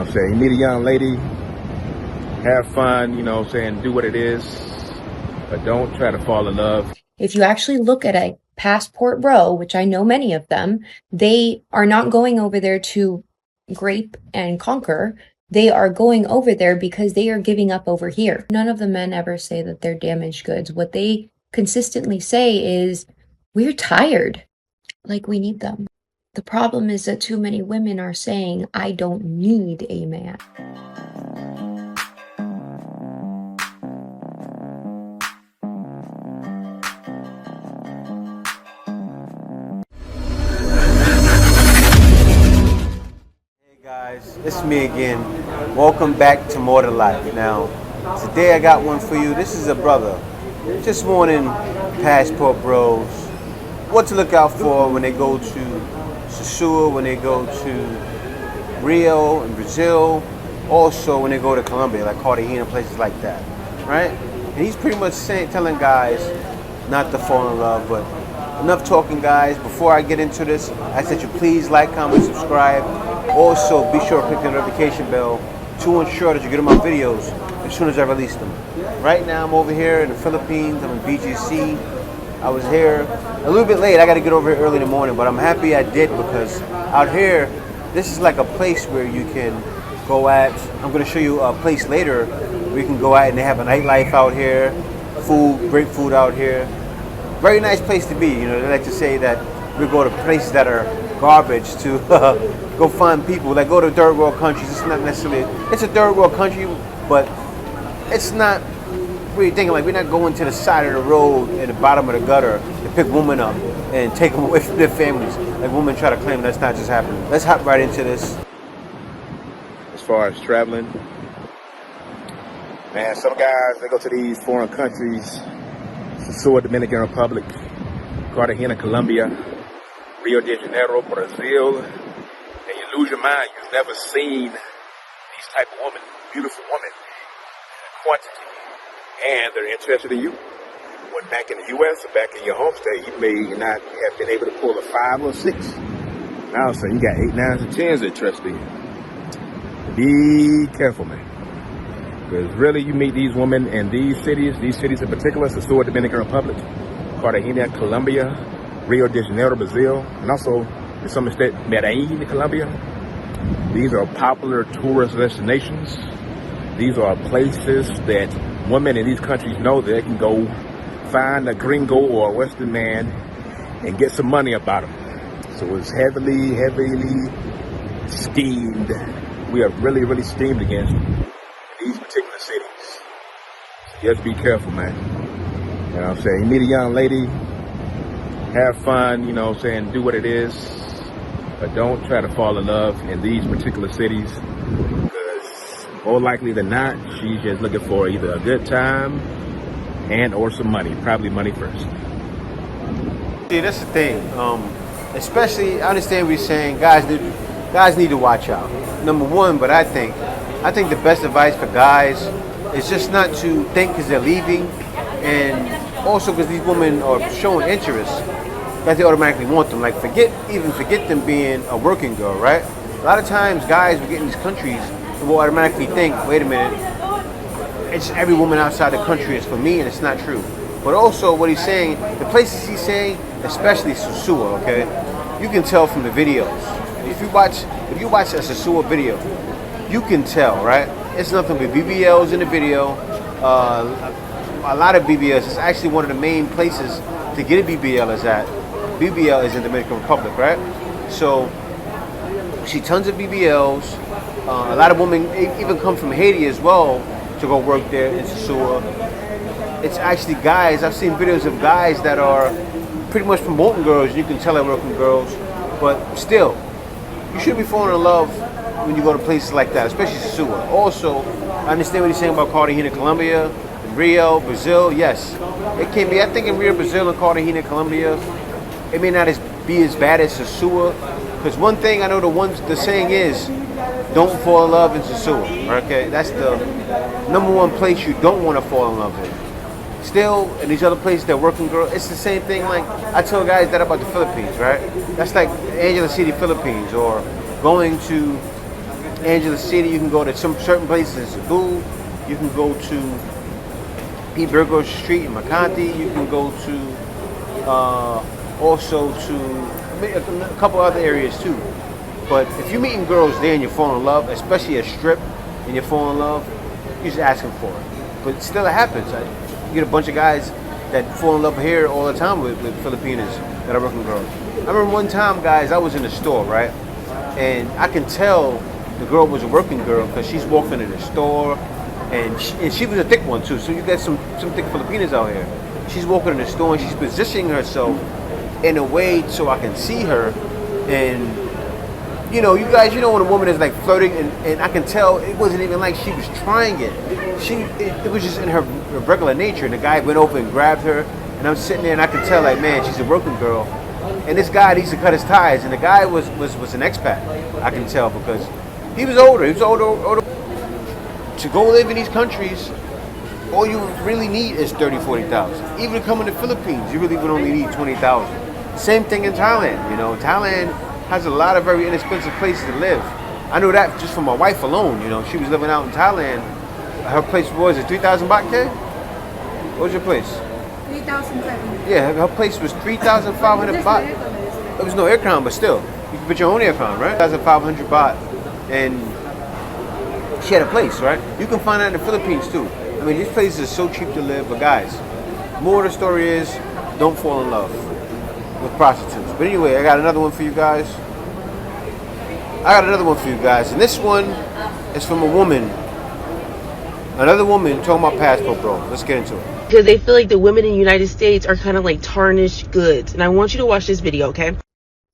what I'm saying? You meet a young lady, have fun, you know what I'm saying, do what it is, but don't try to fall in love. If you actually look at a passport bro, which I know many of them, they are not going over there to grape and conquer. They are going over there because they are giving up over here. None of the men ever say that they're damaged goods. What they consistently say is, we're tired. Like we need them. The problem is that too many women are saying, I don't need a man. Guys, it's me again. Welcome back to More to Life. Now, today I got one for you. This is a brother just wanting passport bros, what to look out for when they go to Sosua, when they go to Rio and Brazil, also when they go to Colombia, like Cartagena, places like that, right? And he's pretty much telling guys not to fall in love, but enough talking, guys. Before I get into this, I ask that you please like, comment, subscribe. Also, be sure to click the notification bell to ensure that you get my videos as soon as I release them. Right now, I'm over here in the Philippines. I'm in BGC. I was here a little bit late. I got to get over here early in the morning, but I'm happy I did because out here, this is like a place where you can go at. I'm going to show you a place later where you can go out and they have a nightlife out here, food, great food out here. Very nice place to be. You know, they like to say that we go to places that are garbage to go find people. Like go to third world countries. It's not necessarily, it's a third world country, but it's not really thinking like we're not going to the side of the road at the bottom of the gutter to pick women up and take them away from their families. Like women try to claim that's not just happening. Let's hop right into this. As far as traveling, man, some guys, they go to these foreign countries, Sosua, Dominican Republic, Cartagena, Colombia, Rio de Janeiro, Brazil, and you lose your mind. You've never seen these type of women, beautiful women, in quantity, and they're interested in you. When back in the U.S. or back in your home state, you may not have been able to pull a 5 or 6. Now, so you got 8, 9, and 10s interested in you. Be careful, man. Because really, you meet these women in these cities in particular, Sosua, Dominican Republic, Cartagena, Colombia, Rio de Janeiro, Brazil, and also, to some extent, Medellin, Colombia. These are popular tourist destinations. These are places that women in these countries know that they can go find a gringo or a Western man and get some money about them. So it's heavily schemed. We are really schemed against these particular cities. So just be careful, man. You know what I'm saying? You meet a young lady, have fun, you know what I'm saying, do what it is, but don't try to fall in love in these particular cities because more likely than not, she's just looking for either a good time and or some money, probably money first. See, that's the thing. Especially, I understand what you're saying. Guys need to watch out. Number one, but I think the best advice for guys is just not to think because they're leaving, and also because these women are showing interest that they automatically want them. Like forget them being a working girl, right? A lot of times, guys will get in these countries and will automatically think, wait a minute, it's every woman outside the country is for me, and it's not true. But also, what he's saying, the places he's saying, especially Sosua, okay, you can tell from the videos. If you watch a Sosua video, you can tell, right? It's nothing but BBLs in the video. A lot of BBLs. It's actually one of the main places to get a BBL is at. BBL is in the Dominican Republic, right? So, see tons of BBLs. A lot of women even come from Haiti as well to go work there in Sosua. It's actually guys. I've seen videos of guys that are pretty much promoting girls. You can tell they're working girls, but still, you should be falling in love when you go to places like that, especially Sosua. Also, I understand what he's saying about Cartagena, Colombia, Rio, Brazil. Yes, it can be. I think in Rio, Brazil, and Cartagena, Colombia, it may not be as bad as Sosua. Because one thing I know, the saying is, don't fall in love in Sosua. Okay, that's the number one place you don't want to fall in love in. Still, in these other places that working girl, it's the same thing. Like I tell guys that about the Philippines, right? That's like Angela City, Philippines, or going to Angeles City. You can go to some certain places in Cebu. You can go to P. Burgos Street in Makati. You can go to also to a couple other areas too. But if you're meeting girls there and you fall in love, especially a strip, and you fall in love, you're just asking for it. But still, it happens. You get a bunch of guys that fall in love here all the time with Filipinas that are working girls. I remember one time, guys, I was in the store, right? And I can tell the girl was a working girl because she's walking in the store, and she was a thick one too. So you got some thick Filipinas out here. She's walking in the store and she's positioning herself in a way so I can see her. And you know, you guys, you know when a woman is like flirting, and I can tell it wasn't even like she was trying it. It was just in her regular nature. And the guy went over and grabbed her, and I'm sitting there and I could tell like, man, she's a working girl. And this guy needs to cut his ties, and the guy was an expat. I can tell because he was older. He was older. To go live in these countries, all you really need is 30,000, 40,000. Even to come in the Philippines, you really would only need 20,000. Same thing in Thailand. You know, Thailand has a lot of very inexpensive places to live. I know that just from my wife alone. You know, she was living out in Thailand. Her place was it 3,000 baht, K? What was your place? 3,700. Yeah, her place was 3,500 baht. There was no aircon, but still, you can put your own aircon, right? 3,500 baht, and she had a place, right? You can find that in the Philippines too. I mean, these places are so cheap to live. But guys, more of the story is, don't fall in love with prostitutes. But anyway, I got another one for you guys. And this one is from a woman. Another woman talking about passport, bro. Let's get into it. Because they feel like the women in the United States are kind of like tarnished goods. And I want you to watch this video, okay?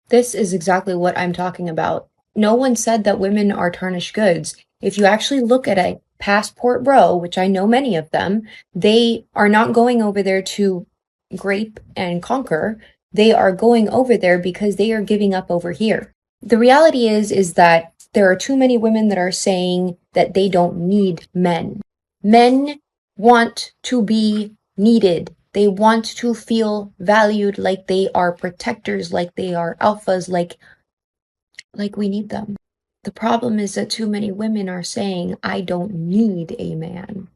This is exactly what I'm talking about. No one said that women are tarnished goods. If you actually look at a passport bro, which I know many of them, they are not going over there to grape and conquer. They are going over there because they are giving up over here. The reality is that there are too many women that are saying that they don't need men. Men want to be needed. They want to feel valued, like they are protectors, like they are alphas, like we need them. The problem is that too many women are saying, I don't need a man.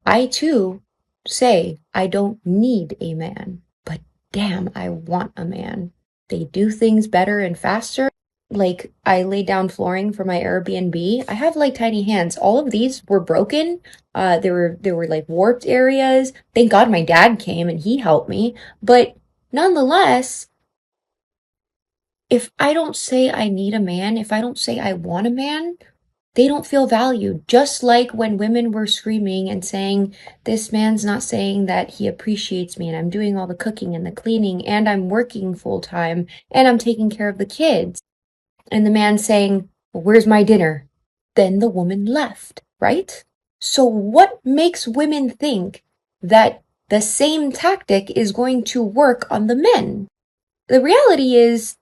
I too say, I don't need a man, but damn, I want a man. They do things better and faster. Like, I laid down flooring for my Airbnb. I have like tiny hands. All of these were broken. There were like warped areas. Thank God my dad came and he helped me. But nonetheless, if I don't say I need a man, if I don't say I want a man, they don't feel valued. Just like when women were screaming and saying, this man's not saying that he appreciates me and I'm doing all the cooking and the cleaning and I'm working full time and I'm taking care of the kids. And the man saying, well, where's my dinner? Then the woman left, right? So what makes women think that the same tactic is going to work on the men? The reality is,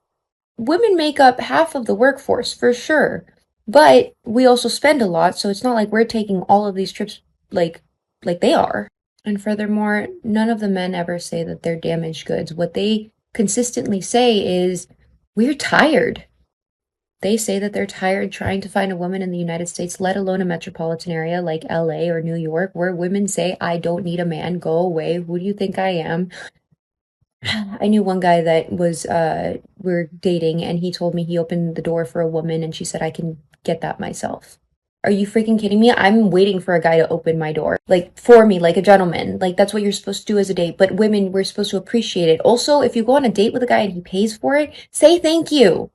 women make up half of the workforce for sure, but we also spend a lot, so it's not like we're taking all of these trips like they are. And furthermore, none of the men ever say that they're damaged goods. What they consistently say is, we're tired. They say that they're tired trying to find a woman in the United States, let alone a metropolitan area like LA or New York, where women say, I don't need a man, go away, who do you think I am? I knew one guy that was, we're dating, and he told me he opened the door for a woman, and she said, I can get that myself. Are you freaking kidding me? I'm waiting for a guy to open my door, like, for me, like a gentleman. Like, that's what you're supposed to do as a date, but women, we're supposed to appreciate it. Also, if you go on a date with a guy and he pays for it, say thank you.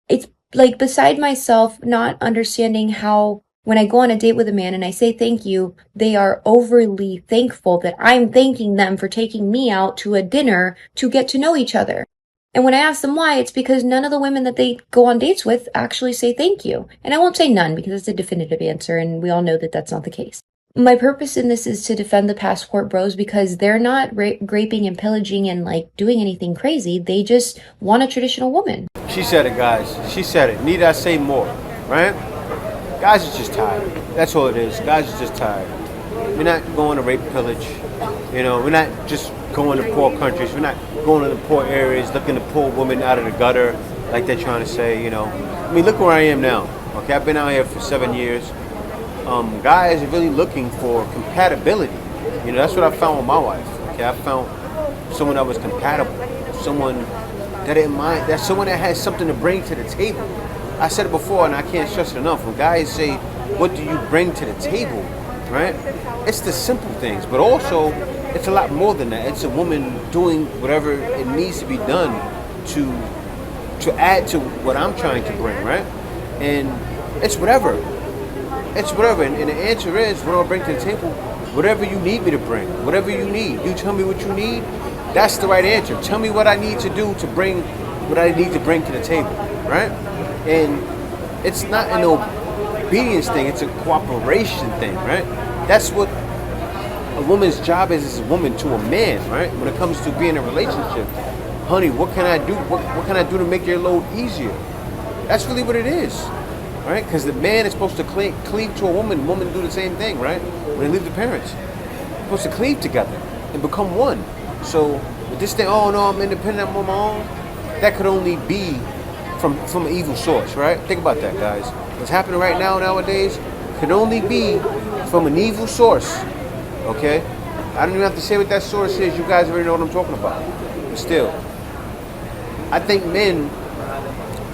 It's like beside myself not understanding how when I go on a date with a man and I say thank you, they are overly thankful that I'm thanking them for taking me out to a dinner to get to know each other. And when I ask them why, it's because none of the women that they go on dates with actually say thank you. And I won't say none because it's a definitive answer and we all know that that's not the case. My purpose in this is to defend the passport bros because they're not raping and pillaging and like doing anything crazy. They just want a traditional woman. She said it, guys. She said it. Need I say more, right? Guys are just tired. That's all it is. Guys are just tired. We're not going to rape pillage. You know, we're not just going to poor countries. We're not going to the poor areas looking to pull women out of the gutter like they're trying to say, you know. I mean, look where I am now. Okay, I've been out here for 7 years. Guys are really looking for compatibility. You know, that's what I found with my wife. Okay, I found someone that was compatible, someone that didn't mind, that's someone that has something to bring to the table. I said it before, and I can't stress it enough. When guys say, "What do you bring to the table?" Right? It's the simple things, but also it's a lot more than that. It's a woman doing whatever it needs to be done to add to what I'm trying to bring, right? And it's whatever. It's whatever. And the answer is, what do I bring to the table? Whatever you need me to bring. Whatever you need. You tell me what you need. That's the right answer. Tell me what I need to do to bring what I need to bring to the table, right? And it's not an obedience thing. It's a cooperation thing, right? That's what a woman's job is as a woman to a man, right? When it comes to being in a relationship. Honey, what can I do? What can I do to make your load easier? That's really what it is, right? Because the man is supposed to cleave to a woman. Women do the same thing, right? When they leave the parents, they're supposed to cleave together and become one. So with this thing, oh no, I'm independent, I'm on my own. That could only be from an evil source, right? Think about that, guys. What's happening right now nowadays could only be from an evil source. Okay, I don't even have to say what that source is. You guys already know what I'm talking about. But still, I think men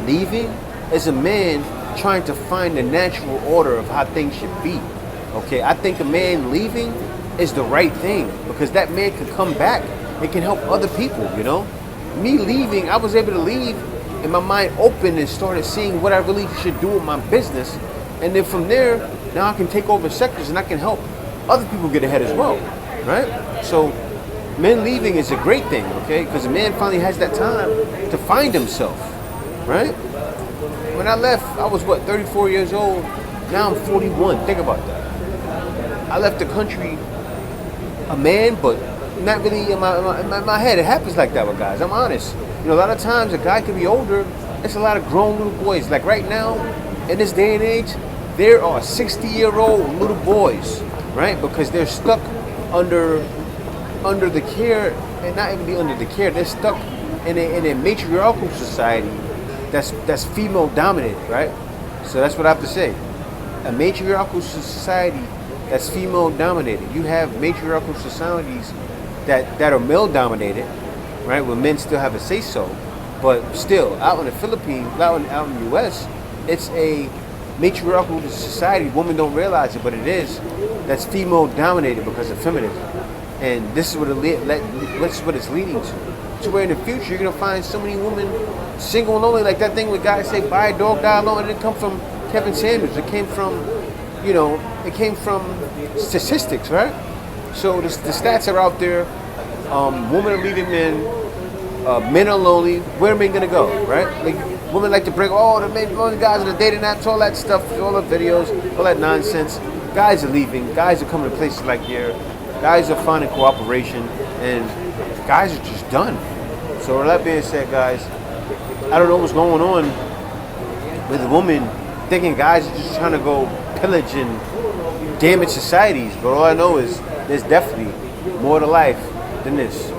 leaving is a man trying to find the natural order of how things should be. Okay, I think a man leaving is the right thing because that man can come back and can help other people, you know? Me leaving, I was able to leave and my mind opened and started seeing what I really should do with my business. And then from there, now I can take over sectors and I can help other people get ahead as well, right? So men leaving is a great thing, okay? Because a man finally has that time to find himself, right? When I left, I was 34 years old. Now I'm 41. Think about that. I left the country a man, but not really in my head. It happens like that with guys. I'm honest. You know, a lot of times a guy can be older. It's a lot of grown little boys. Like right now, in this day and age, there are 60-year-old little boys, right? Because they're stuck under the care, and not even under the care. They're stuck in a matriarchal society that's female dominated, right? So that's what I have to say. A matriarchal society that's female dominated. You have matriarchal societies that are male dominated, right? Where men still have a say so, but still out in the Philippines, out in the US, it's a matriarchal society. Women don't realize it, but it is. That's female dominated because of feminism, and this is what it's leading to where in the future you're gonna find so many women single and lonely. Like that thing where guys say buy a dog, die alone. It didn't come from Kevin Samuels. It came from, statistics, right? So the stats are out there. Women are leaving men. Men are lonely. Where are men gonna go, right? Like women like to bring the guys on the dating apps, all that stuff, all the videos, all that nonsense. Guys are leaving. Guys are coming to places like here. Guys are finding cooperation, and guys are just done. So with that being said, guys, I don't know what's going on with the women thinking guys are just trying to go pillage and damage societies. But all I know is there's definitely more to life than this.